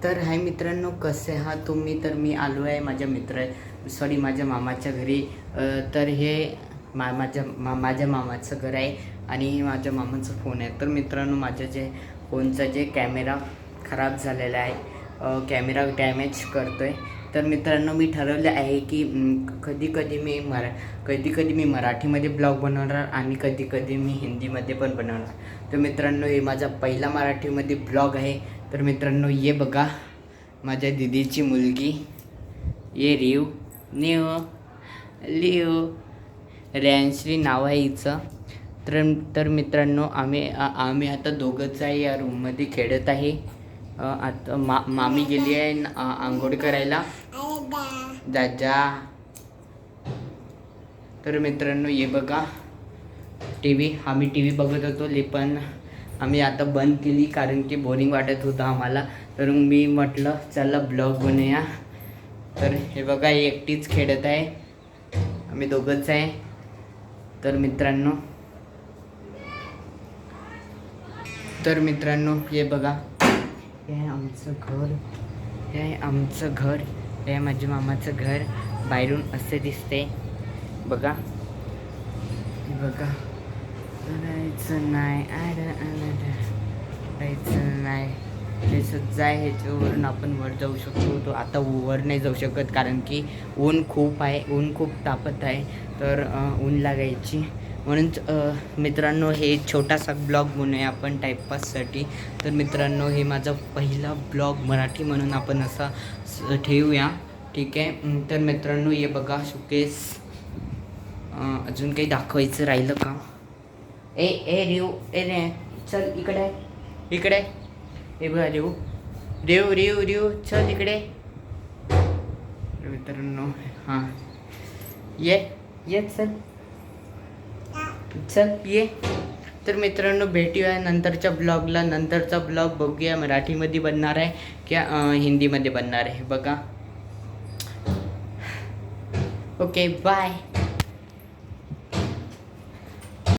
तर हाय मित्रांनो, कसे आहात तुम्ही? तर मी आलो आहे माझ्या मामाच्या घरी. तर हे माझ्या मामाचं घर आहे आणि हे माझ्या मामाचा फोन आहे. तर मित्रांनो, माझ्या फोनचा कॅमेरा खराब झालेला आहे, कॅमेरा डॅमेज करतो आहे. तर मित्रांनो, मी ठरवलं आहे की कधी कधी मी मराठीमध्ये ब्लॉग बनवणार आणि कधी कधी मी हिंदीमध्ये पण बनवणार. तर मित्रांनो, हे माझा पहिला मराठीमध्ये ब्लॉग आहे. तर मित्रांनो, ये बघा माझ्या दीदीची मुलगी, ये लिओ रॅन्श्री नाव आहे हिचं. तर मित्रांनो, आम्ही आता दोघंच आहे या रूममध्ये खेळत आहे. आता मामी गेली आहे आंघोळ करायला. दादा. तर मित्रांनो, ये बघा आम्ही टी व्ही बघत होतो, पण आम्ही आता बंद केली कारण की बोरिंग वाटत होतं आम्हाला. तर मी म्हटलं चला ब्लॉग बनवूया. तर हे बघा, एकटीच खेळत आहे, आम्ही दोघंच आहे. तर मित्रांनो, हे बघा, हे आहे आमचं घर, हे माझ्या मामाचं घर. बाहेरून असे दिसते बघा. हे बघा, करायचं नाही हे सज्जा आहे. ह्याच्यावरून आपण वर जाऊ शकतो. तो आता वर नाही जाऊ शकत कारण की ऊन खूप तापत आहे. तर ऊन लागायची म्हणून मित्रांनो, हे छोटासा ब्लॉग बनवूया आपण टाईमपाससाठी. तर मित्रांनो, हे माझा पहिला ब्लॉग मराठी म्हणून आपण असा ठेवूया, ठीक आहे. तर मित्रांनो, हे बघा शोकेस. अजून काही दाखवायचं राहिलं का? ए रे, चल इकडे. हे बघा रेव चल इकडे. मित्रांनो, हां ये चल ये. तर मित्रांनो, भेटूया नंतरच्या ब्लॉगला. नंतरचा ब्लॉग बघूया मराठीमध्ये बनणार आहे किंवा हिंदीमध्ये बनणार आहे बघा. Okay, bye.